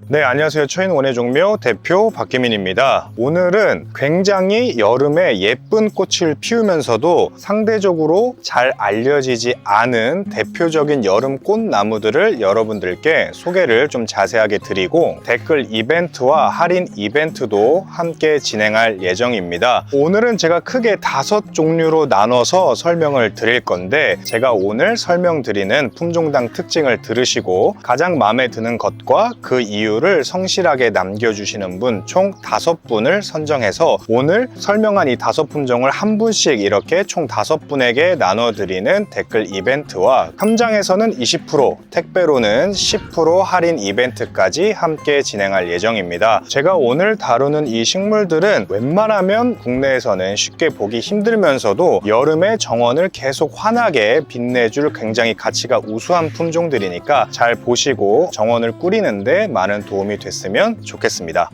네, 안녕하세요. 초인 원예종묘 대표 박기민입니다. 오늘은 굉장히 여름에 예쁜 꽃을 피우면서도 상대적으로 잘 알려지지 않은 대표적인 여름 꽃나무들을 여러분들께 소개를 좀 자세하게 드리고 댓글 이벤트와 할인 이벤트도 함께 진행할 예정입니다. 오늘은 제가 크게 5종류로 나눠서 설명을 드릴 건데, 제가 오늘 설명드리는 품종당 특징을 들으시고 가장 마음에 드는 것과 그 이유를 성실하게 남겨주시는 분 총 5분을 선정해서 오늘 설명한 이 5품종을 한 분씩 이렇게 총 5분에게 나눠드리는 댓글 이벤트와 현장에서는 20%, 택배로는 10% 할인 이벤트까지 함께 진행할 예정입니다. 제가 오늘 다루는 이 식물들은 웬만하면 국내에서는 쉽게 보기 힘들면서도 여름에 정원을 계속 환하게 빛내줄 굉장히 가치가 우수한 품종들이니까 잘 보시고 정원을 꾸리는데 많은 도움이 됐으면 좋겠습니다.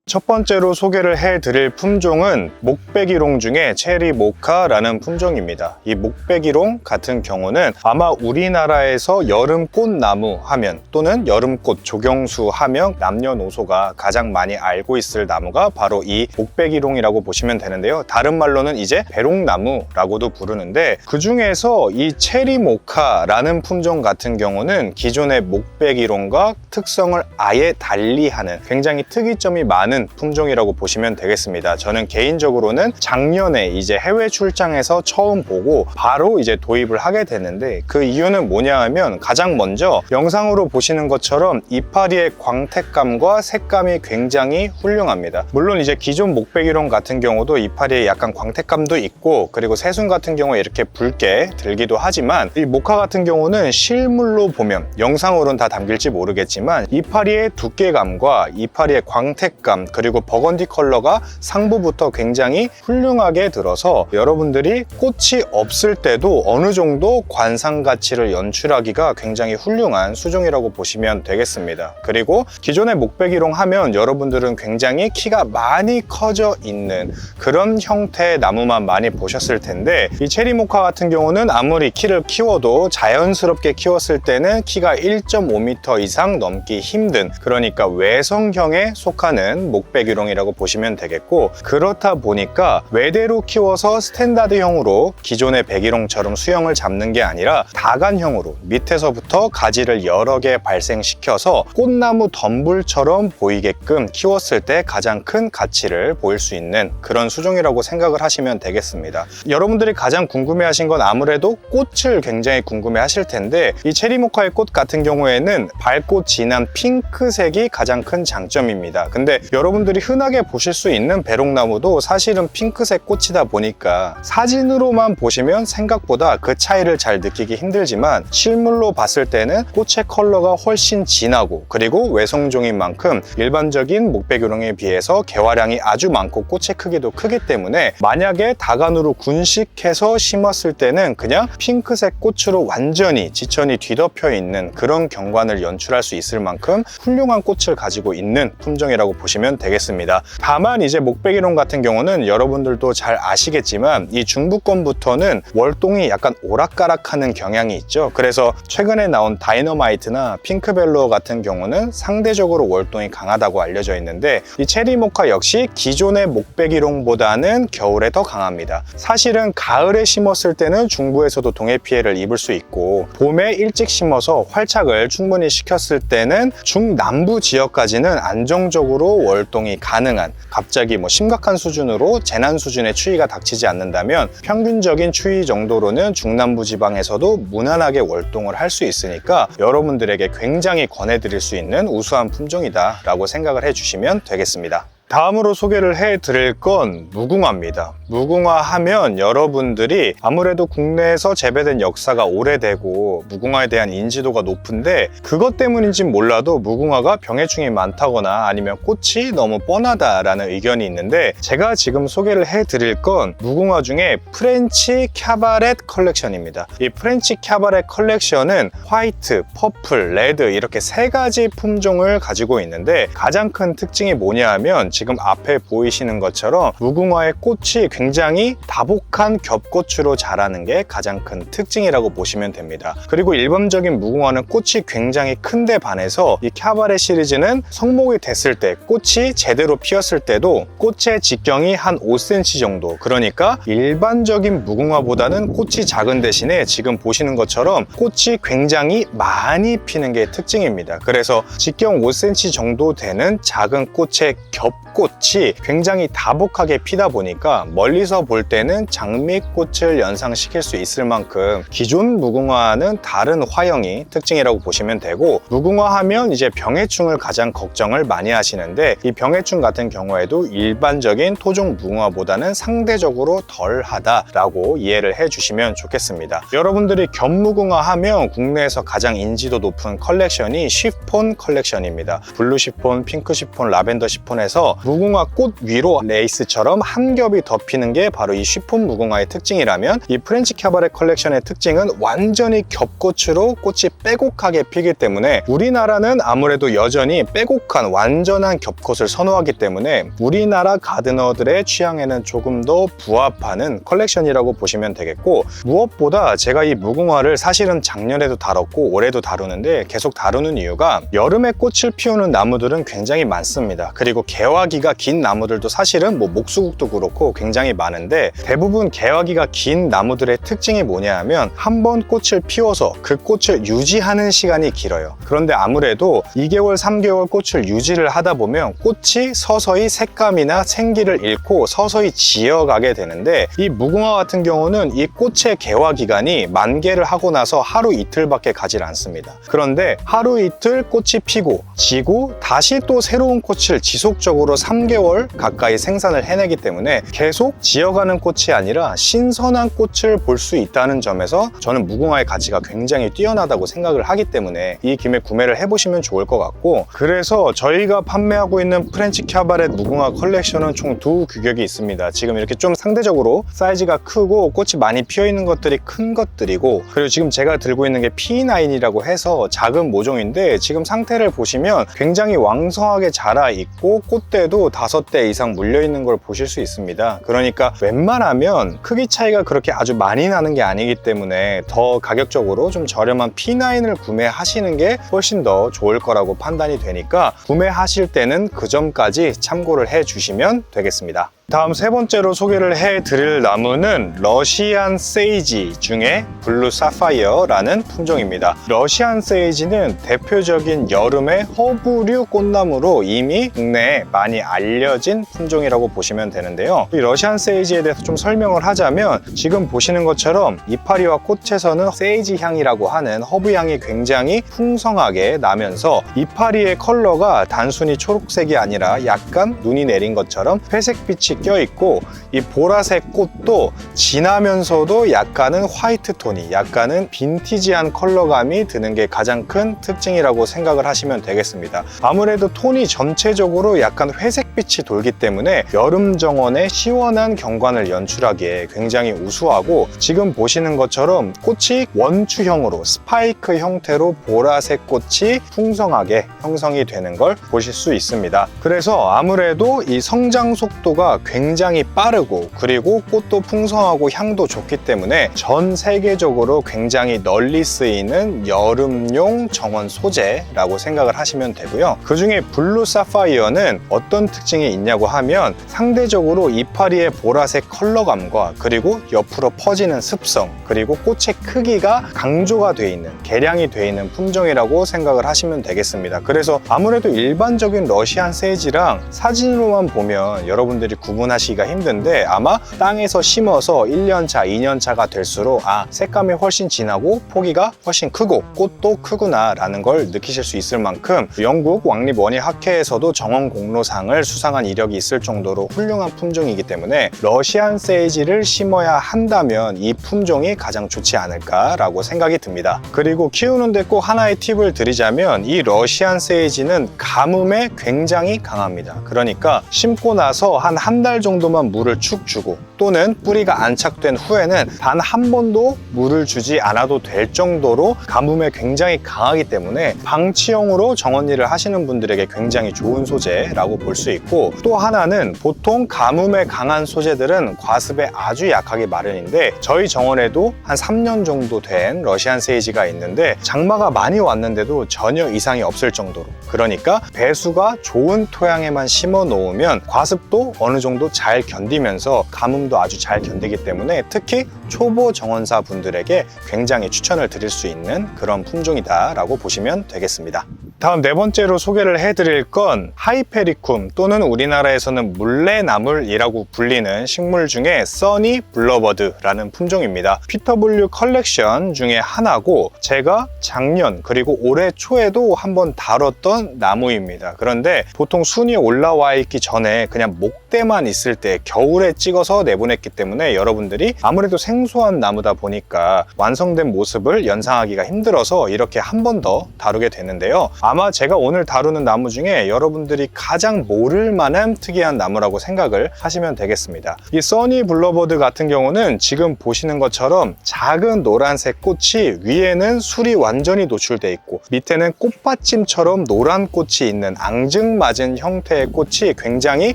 첫 번째로 소개를 해드릴 품종은 목배기롱 중에 체리 모카라는 품종입니다. 이 목배기롱 같은 경우는 아마 우리나라에서 여름 꽃나무 하면 또는 여름꽃 조경수 하면 남녀노소가 가장 많이 알고 있을 나무가 바로 이 목배기롱이라고 보시면 되는데요. 다른 말로는 이제 배롱나무라고도 부르는데, 그 중에서 이 체리 모카라는 품종 같은 경우는 기존의 목배기롱과 특성을 아예 달리하는 굉장히 특이점이 많은 품종이라고 보시면 되겠습니다. 저는 개인적으로는 작년에 이제 해외 출장에서 처음 보고 바로 이제 도입을 하게 됐는데, 그 이유는 뭐냐 하면 가장 먼저 영상으로 보시는 것처럼 이파리의 광택감과 색감이 굉장히 훌륭합니다. 물론 이제 기존 목배기롱 같은 경우도 이파리에 약간 광택감도 있고, 그리고 새순 같은 경우에 이렇게 붉게 들기도 하지만 이 모카 같은 경우는 실물로 보면, 영상으로는 다 담길지 모르겠지만 이파리의 두께감과 이파리의 광택감 그리고 버건디 컬러가 상부부터 굉장히 훌륭하게 들어서 여러분들이 꽃이 없을 때도 어느 정도 관상 가치를 연출하기가 굉장히 훌륭한 수종이라고 보시면 되겠습니다. 그리고 기존의 목배기롱 하면 여러분들은 굉장히 키가 많이 커져 있는 그런 형태의 나무만 많이 보셨을 텐데, 이 체리모카 같은 경우는 아무리 키를 키워도 자연스럽게 키웠을 때는 키가 1.5m 이상 넘기 힘든, 그러니까 외성형에 속하는 목배기롱이라고 보시면 되겠고, 그렇다 보니까 외대로 키워서 스탠다드형으로 기존의 배기롱처럼 수영을 잡는 게 아니라 다간형으로 밑에서부터 가지를 여러 개 발생시켜서 꽃나무 덤불처럼 보이게끔 키웠을 때 가장 큰 가치를 보일 수 있는 그런 수종이라고 생각을 하시면 되겠습니다. 여러분들이 가장 궁금해하신 건 아무래도 꽃을 굉장히 궁금해하실 텐데, 이 체리모카의 꽃 같은 경우에는 밝고 진한 핑크색이 가장 큰 장점입니다. 근데 여러분들이 흔하게 보실 수 있는 배롱나무도 사실은 핑크색 꽃이다 보니까 사진으로만 보시면 생각보다 그 차이를 잘 느끼기 힘들지만, 실물로 봤을 때는 꽃의 컬러가 훨씬 진하고, 그리고 외성종인 만큼 일반적인 목배기롱에 비해서 개화량이 아주 많고 꽃의 크기도 크기 때문에 만약에 다간으로 군식해서 심었을 때는 그냥 핑크색 꽃으로 완전히 지천이 뒤덮여 있는 그런 경관을 연출할 수 있을 만큼 훌륭한 꽃을 가지고 있는 품종이라고 보시면 되겠습니다. 다만 이제 목배기롱 같은 경우는 여러분들도 잘 아시겠지만 이 중부권부터는 월동이 약간 오락가락하는 경향이 있죠. 그래서 최근에 나온 다이너마이트나 핑크벨로 같은 경우는 상대적으로 월동이 강하다고 알려져 있는데, 이 체리모카 역시 기존의 목배기롱보다는 겨울에 더 강합니다. 사실은 가을에 심었을 때는 중부에서도 동해 피해를 입을 수 있고, 봄에 일찍 심어서 활착을 충분히 시켰을 때는 중남부 지역까지는 안정적으로 월동이 가능한, 갑자기 심각한 수준으로 재난 수준의 추위가 닥치지 않는다면 평균적인 추위 정도로는 중남부 지방에서도 무난하게 월동을 할 수 있으니까 여러분들에게 굉장히 권해드릴 수 있는 우수한 품종이다 라고 생각을 해주시면 되겠습니다. 다음으로 소개를 해드릴 건 무궁화입니다. 무궁화 하면 여러분들이 아무래도 국내에서 재배된 역사가 오래되고 무궁화에 대한 인지도가 높은데, 그것 때문인진 몰라도 무궁화가 병해충이 많다거나 아니면 꽃이 너무 뻔하다라는 의견이 있는데, 제가 지금 소개를 해드릴 건 무궁화 중에 프렌치 캬바렛 컬렉션입니다. 이 프렌치 캬바렛 컬렉션은 화이트, 퍼플, 레드 이렇게 3가지 품종을 가지고 있는데, 가장 큰 특징이 뭐냐 하면 지금 앞에 보이시는 것처럼 무궁화의 꽃이 굉장히 다복한 겹꽃으로 자라는 게 가장 큰 특징이라고 보시면 됩니다. 그리고 일반적인 무궁화는 꽃이 굉장히 큰데 반해서 이 캬바레 시리즈는 성목이 됐을 때, 꽃이 제대로 피었을 때도 꽃의 직경이 한 5cm 정도, 그러니까 일반적인 무궁화보다는 꽃이 작은 대신에 지금 보시는 것처럼 꽃이 굉장히 많이 피는 게 특징입니다. 그래서 직경 5cm 정도 되는 작은 꽃의 겹꽃이 굉장히 다복하게 피다 보니까 멀리서 볼 때는 장미꽃을 연상시킬 수 있을 만큼 기존 무궁화는 다른 화형이 특징이라고 보시면 되고, 무궁화 하면 이제 병해충을 가장 걱정을 많이 하시는데 이 병해충 같은 경우에도 일반적인 토종 무궁화보다는 상대적으로 덜하다라고 이해를 해주시면 좋겠습니다. 여러분들이 겹무궁화 하면 국내에서 가장 인지도 높은 컬렉션이 쉬폰 컬렉션입니다. 블루 쉬폰, 핑크 쉬폰, 라벤더 쉬폰에서 무궁화 꽃 위로 레이스처럼 한 겹이 덮이는 게 바로 이 쉬폰 무궁화의 특징이라면, 이 프렌치 캬바레 컬렉션의 특징은 완전히 겹꽃으로 꽃이 빼곡하게 피기 때문에 우리나라는 아무래도 여전히 빼곡한 완전한 겹꽃을 선호하기 때문에 우리나라 가드너들의 취향에는 조금 더 부합하는 컬렉션이라고 보시면 되겠고, 무엇보다 제가 이 무궁화를 사실은 작년에도 다뤘고 올해도 다루는데 계속 다루는 이유가 여름에 꽃을 피우는 나무들은 굉장히 많습니다. 그리고 개화기가 긴 나무들도 사실은 목수국도 그렇고 굉장히 많은데, 대부분 개화기가 긴 나무들의 특징이 뭐냐 하면 한 번 꽃을 피워서 그 꽃을 유지하는 시간이 길어요. 그런데 아무래도 2개월, 3개월 꽃을 유지를 하다 보면 꽃이 서서히 색감이나 생기를 잃고 서서히 지어가게 되는데, 이 무궁화 같은 경우는 이 꽃의 개화 기간이 만개를 하고 나서 하루 이틀밖에 가지 않습니다. 그런데 하루 이틀 꽃이 피고 지고 다시 또 새로운 꽃을 지속적으로 3개월 가까이 생산을 해내기 때문에 계속 지어가는 꽃이 아니라 신선한 꽃을 볼 수 있다는 점에서 저는 무궁화의 가치가 굉장히 뛰어나다고 생각을 하기 때문에 이 김에 구매를 해보시면 좋을 것 같고, 그래서 저희가 판매하고 있는 프렌치 캬바레 무궁화 컬렉션은 총 두 규격이 있습니다. 지금 이렇게 좀 상대적으로 사이즈가 크고 꽃이 많이 피어있는 것들이 큰 것들이고, 그리고 지금 제가 들고 있는 게 P9이라고 해서 작은 모종인데 지금 상태를 보시면 굉장히 왕성하게 자라 있고 꽃대도 5대 이상 물려있는 걸 보실 수 있습니다. 그러니까 웬만하면 크기 차이가 그렇게 아주 많이 나는 게 아니기 때문에 더 가격적으로 좀 저렴한 P9을 구매하시는 게 훨씬 더 좋을 거라고 판단이 되니까 구매하실 때는 그 점까지 참고를 해 주시면 되겠습니다. 다음 세 번째로 소개를 해드릴 나무는 러시안 세이지 중에 블루 사파이어라는 품종입니다. 러시안 세이지는 대표적인 여름의 허브류 꽃나무로 이미 국내에 많이 알려진 품종이라고 보시면 되는데요. 이 러시안 세이지에 대해서 좀 설명을 하자면, 지금 보시는 것처럼 이파리와 꽃에서는 세이지 향이라고 하는 허브 향이 굉장히 풍성하게 나면서 이파리의 컬러가 단순히 초록색이 아니라 약간 눈이 내린 것처럼 회색빛이 껴있고, 이 보라색 꽃도 진하면서도 약간은 화이트 톤이, 약간은 빈티지한 컬러감이 드는 게 가장 큰 특징이라고 생각을 하시면 되겠습니다. 아무래도 톤이 전체적으로 약간 회색빛이 돌기 때문에 여름 정원의 시원한 경관을 연출하기에 굉장히 우수하고, 지금 보시는 것처럼 꽃이 원추형으로 스파이크 형태로 보라색 꽃이 풍성하게 형성이 되는 걸 보실 수 있습니다. 그래서 아무래도 이 성장 속도가 굉장히 빠르고, 그리고 꽃도 풍성하고 향도 좋기 때문에 전 세계적으로 굉장히 널리 쓰이는 여름용 정원 소재라고 생각을 하시면 되고요. 그 중에 블루 사파이어는 어떤 특징이 있냐고 하면, 상대적으로 이파리의 보라색 컬러감과 그리고 옆으로 퍼지는 습성, 그리고 꽃의 크기가 강조가 되어 있는, 개량이 되어 있는 품종이라고 생각을 하시면 되겠습니다. 그래서 아무래도 일반적인 러시안 세이지랑 사진으로만 보면 여러분들이 구분하시기가 힘든데, 아마 땅에서 심어서 1년차, 2년차가 될수록 색감이 훨씬 진하고 포기가 훨씬 크고 꽃도 크구나 라는 걸 느끼실 수 있을 만큼, 영국 왕립 원예학회에서도 정원 공로상을 수상한 이력이 있을 정도로 훌륭한 품종이기 때문에 러시안 세이지를 심어야 한다면 이 품종이 가장 좋지 않을까라고 생각이 듭니다. 그리고 키우는데 꼭 하나의 팁을 드리자면, 이 러시안 세이지는 가뭄에 굉장히 강합니다. 그러니까 심고 나서 한 달 정도만 물을 축 주고 또는 뿌리가 안착된 후에는 단 한 번도 물을 주지 않아도 될 정도로 가뭄에 굉장히 강하기 때문에 방치형으로 정원일을 하시는 분들에게 굉장히 좋은 소재라고 볼 수 있고, 또 하나는 보통 가뭄에 강한 소재들은 과습에 아주 약하기 마련인데 저희 정원에도 한 3년 정도 된 러시안 세이지가 있는데 장마가 많이 왔는데도 전혀 이상이 없을 정도로, 그러니까 배수가 좋은 토양에만 심어 놓으면 과습도 어느 정도 잘 견디면서 가뭄도 아주 잘 견디기 때문에 특히 초보 정원사 분들에게 굉장히 추천을 드릴 수 있는 그런 품종이다 라고 보시면 되겠습니다. 다음 네 번째로 소개를 해드릴 건 하이페리쿰 또는 우리나라에서는 물레나물이라고 불리는 식물 중에 써니 블러버드라는 품종입니다. PW 컬렉션 중에 하나고 제가 작년 그리고 올해 초에도 한번 다뤘던 나무입니다. 그런데 보통 순이 올라와 있기 전에 그냥 목대만 있을 때 겨울에 찍어서 내보냈기 때문에 여러분들이 아무래도 생소한 나무다 보니까 완성된 모습을 연상하기가 힘들어서 이렇게 한 번 더 다루게 되는데요. 아마 제가 오늘 다루는 나무 중에 여러분들이 가장 모를 만한 특이한 나무라고 생각을 하시면 되겠습니다. 이 써니 블러버드 같은 경우는 지금 보시는 것처럼 작은 노란색 꽃이 위에는 술이 완전히 노출돼 있고 밑에는 꽃받침처럼 노란 꽃이 있는 앙증맞은 형태의 꽃이 굉장히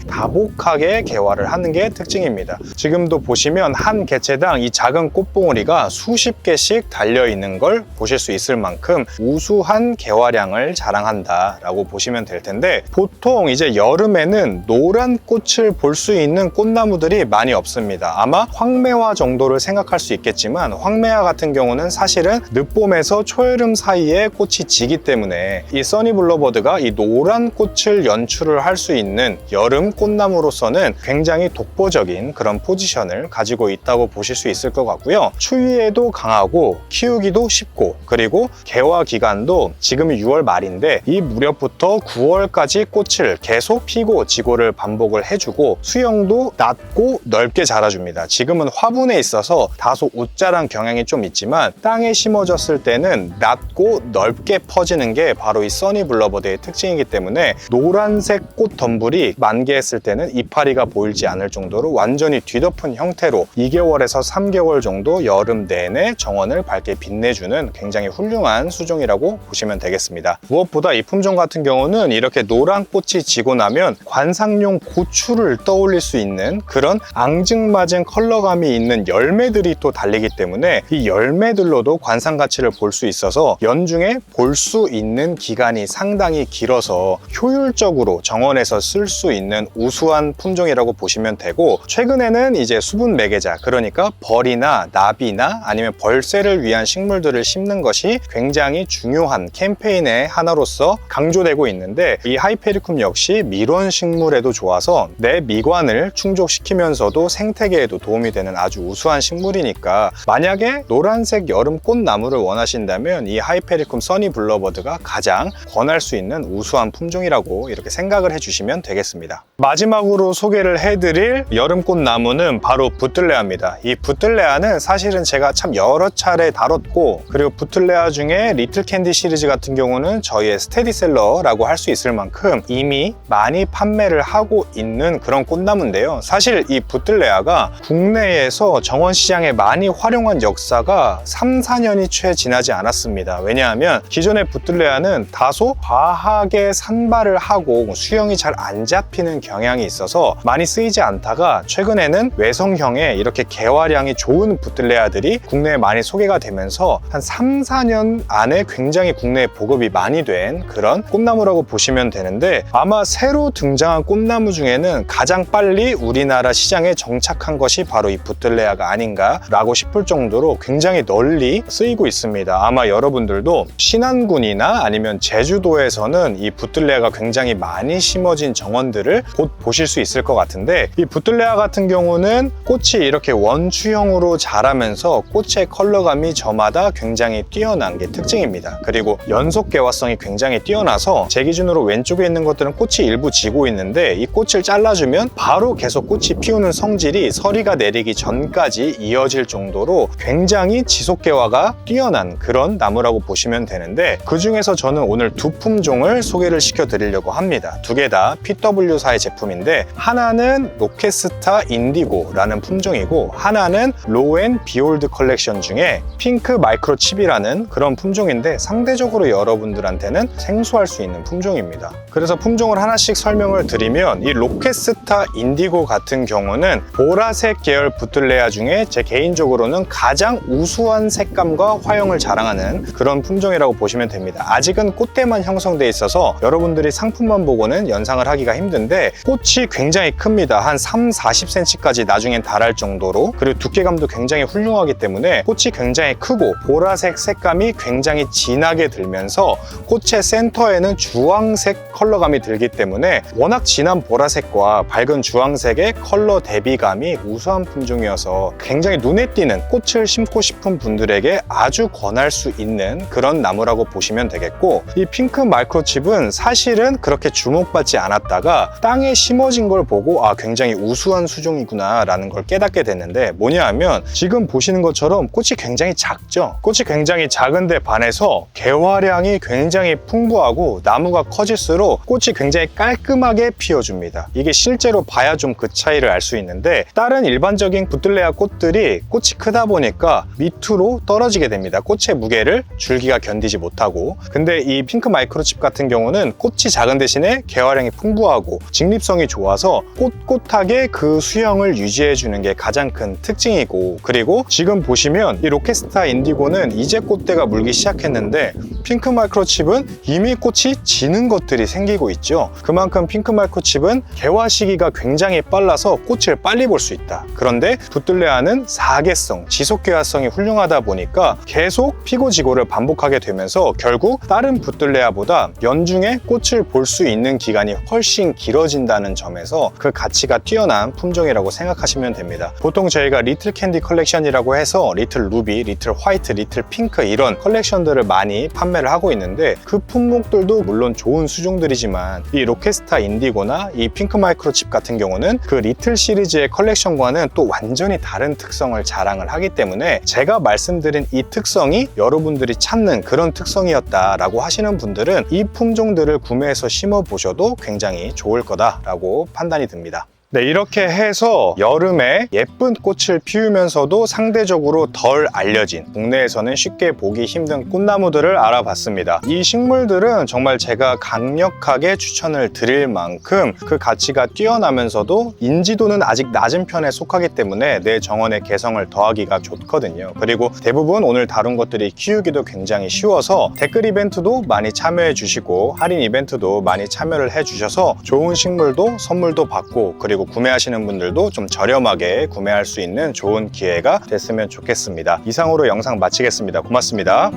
다복하게 개화를 하는 게 특징입니다. 지금도 보시면 한 개체당 이 작은 꽃봉오리가 수십 개씩 달려있는 걸 보실 수 있을 만큼 우수한 개화량을 자랑한다 라고 보시면 될 텐데, 보통 이제 여름에는 노란 꽃을 볼 수 있는 꽃나무들이 많이 없습니다. 아마 황매화 정도를 생각할 수 있겠지만 황매화 같은 경우는 사실은 늦봄에서 초여름 사이에 꽃이 지기 때문에 이 써니 블러버드가 이 노란 꽃을 연출을 할 수 있는 여름 꽃나무로서는 굉장히 독보적인 그런 포지션을 가지고 있다고 보실 수 있을 것 같고요. 추위에도 강하고 키우기도 쉽고, 그리고 개화 기간도 지금이 6월 말인데 이 무렵부터 9월까지 꽃을 계속 피고 지고를 반복을 해주고 수영도 낮고 넓게 자라줍니다. 지금은 화분에 있어서 다소 웃자란 경향이 좀 있지만 땅에 심어졌을 때는 낮고 넓게 퍼지는 게 바로 이 써니 블러버드의 특징이기 때문에 노란색 꽃 덤불이 만개했을 때는 이파리가 보이지 않을 정도로 완전히 뒤덮은 형태로 2개월에서 3개월 정도 여름 내내 정원을 밝게 빛내주는 굉장히 훌륭한 수종이라고 보시면 되겠습니다. 무엇보다 이 품종 같은 경우는 이렇게 노란 꽃이 지고 나면 관상용 고추를 떠올릴 수 있는 그런 앙증맞은 컬러감이 있는 열매들이 또 달리기 때문에 이 열매들로도 관상 가치를 볼 수 있어서 연중에 볼 수 있는 기간이 상당히 길어서 효율적으로 정원에서 쓸 수 있는 우수한 품종이라고 보시면 되고, 최근에는 이제 수분 매개자, 그러니까 벌이나 나비나 아니면 벌새를 위한 식물들을 심는 것이 굉장히 중요한 캠페인의 하나로서 강조되고 있는데, 이 하이페리쿰 역시 밀원 식물에도 좋아서 내 미관을 충족시키면서도 생태계에도 도움이 되는 아주 우수한 식물이니까 만약에 노란색 여름 꽃나무를 원하신다면 이 하이페리쿰 써니 블러버드가 가장 권할 수 있는 우수한 품종이라고 이렇게 생각을 해주시면 되겠습니다. 마지막으로 소개를 해드릴 여름 꽃나무는 바로 부틀레아입니다. 이 부틀레아는 사실은 제가 참 여러 차례 다뤘고, 그리고 부틀레아 중에 리틀 캔디 시리즈 같은 경우는 저희의 스테디셀러라고 할 수 있을 만큼 이미 많이 판매를 하고 있는 그런 꽃나무인데요. 사실 이 부틀레아가 국내에서 정원 시장에 많이 활용한 역사가 3, 4년이 채 지나지 않았습니다. 왜냐하면 기존의 부틀레아는 다소 과하게 산발을 하고 수영이 잘 안 잡히는 경향이 있어서 많이 쓰이지 않다가 최근에는 외성형의 이렇게 개화량이 좋은 부틀레아들이 국내에 많이 소개가 되면서 한 3, 4년 안에 굉장히 국내에 보급이 많이 된 그런 꽃나무라고 보시면 되는데, 아마 새로 등장한 꽃나무 중에는 가장 빨리 우리나라 시장에 정착한 것이 바로 이 부틀레아가 아닌가 라고 싶을 정도로 굉장히 널리 쓰이고 있습니다. 아마 여러분들도 신안군이나 아니면 제주도에서는 이 부틀레아가 굉장히 많이 심어진 정원들을 곧 보실 수 있을 것 같은데, 이 부틀레아 같은 경우는 꽃이 이렇게 원추형으로 자라면서 꽃의 컬러감이 저마다 굉장히 뛰어난 게 특징입니다. 그리고 연속 개화성이 굉장히 뛰어나서 제 기준으로 왼쪽에 있는 것들은 꽃이 일부 지고 있는데 이 꽃을 잘라주면 바로 계속 꽃이 피우는 성질이 서리가 내리기 전까지 이어질 정도로 굉장히 지속 개화가 뛰어난 그런 나무라고 보시면 되는데, 그 중에서 저는 오늘 두 품종을 소개를 시켜 드리려고 합니다. 두 개 다 PW사의 제품인데, 하나는 로켓스타 인디고라는 품종이고 하나는 로우 앤 비올드 컬렉션 중에 핑크 마이크로칩이라는 그런 품종인데 상대적으로 여러분들한테는 생소할 수 있는 품종입니다. 그래서 품종을 하나씩 설명을 드리면 이 로켓스타 인디고 같은 경우는 보라색 계열 부틀레아 중에 제 개인적으로는 가장 우수한 색감과 화형을 자랑하는 그런 품종이라고 보시면 됩니다. 아직은 꽃대만 형성돼 있어서 여러분들이 상품만 보고는 연상을 하기가 힘든데 꽃이 굉장히 큽니다. 한 30-40cm까지 나중엔 달할 정도로, 그리고 두께감도 굉장히 훌륭하기 때문에 꽃이 굉장히 크고 보라색 색감이 굉장히 진하게 들면서 꽃의 센터에는 주황색 컬러감이 들기 때문에 워낙 진한 보라색과 밝은 주황색의 컬러 대비감이 우수한 품종이어서 굉장히 눈에 띄는 꽃을 심고 싶은 분들에게 아주 권할 수 있는 그런 나무라고 보시면 되겠고, 이 핑크 마이크로칩은 사실은 그렇게 주목받지 않았다가 땅에 심어진 걸 보고 굉장히 우수한 수종이구나 라는 걸 깨닫게 됐는데, 뭐냐 하면 지금 보시는 것처럼 꽃이 굉장히 작죠. 꽃이 굉장히 작은데 반해서 개화량이 굉장히 풍부하고 나무가 커질수록 꽃이 굉장히 깔끔하게 피어줍니다. 이게 실제로 봐야 좀 그 차이를 알 수 있는데, 다른 일반적인 부틀레아 꽃들이 꽃이 크다 보니까 밑으로 떨어지게 됩니다. 꽃의 무게를 줄기가 견디지 못하고. 근데 이 핑크 마이크로칩 같은 경우는 꽃이 작은 대신에 개화량이 풍부하고 직립성이 좋아서 꼿꼿하게 그 수형을 유지해 주는 게 가장 큰 특징이고, 그리고 지금 보시면 이 로켓스타 인디고는 이제 꽃대가 물기 시작했는데 핑크 마이크로칩은 이미 꽃이 지는 것들이 생기고 있죠. 그만큼 핑크 마이크로칩은 개화 시기가 굉장히 빨라서 꽃을 빨리 볼 수 있다. 그런데 부틀레아는 사계성, 지속 개화성이 훌륭하다 보니까 계속 피고 지고를 반복하게 되면서 결국 다른 부틀레아보다 연중에 꽃을 볼 수 있는 기간이 훨씬 길어진다는 점에서 그 가치가 뛰어난 품종이라고 생각하시면 됩니다. 보통 저희가 리틀 캔디 컬렉션이라고 해서 리틀 루비, 리틀 화이트, 리틀 핑크 이런 컬렉션들을 많이 판매를 하고 있는데, 그 품목들도 물론 좋은 수종들이지만 이 로켓스타 인디고나 이 핑크 마이크로칩 같은 경우는 그 리틀 시리즈의 컬렉션과는 또 완전히 다른 특성을 자랑을 하기 때문에 제가 말씀드린 이 특성이 여러분들이 찾는 그런 특성이었다라고 하시는 분들은 이 품종들을 구매해서 심어 보셔도 굉장히 좋을 거다라고 판단이 듭니다. 네, 이렇게 해서 여름에 예쁜 꽃을 피우면서도 상대적으로 덜 알려진, 국내에서는 쉽게 보기 힘든 꽃나무들을 알아봤습니다. 이 식물들은 정말 제가 강력하게 추천을 드릴 만큼 그 가치가 뛰어나면서도 인지도는 아직 낮은 편에 속하기 때문에 내 정원의 개성을 더하기가 좋거든요. 그리고 대부분 오늘 다룬 것들이 키우기도 굉장히 쉬워서 댓글 이벤트도 많이 참여해 주시고 할인 이벤트도 많이 참여를 해 주셔서 좋은 식물도 선물도 받고, 그리고 구매하시는 분들도 좀 저렴하게 구매할 수 있는 좋은 기회가 됐으면 좋겠습니다. 이상으로 영상 마치겠습니다. 고맙습니다.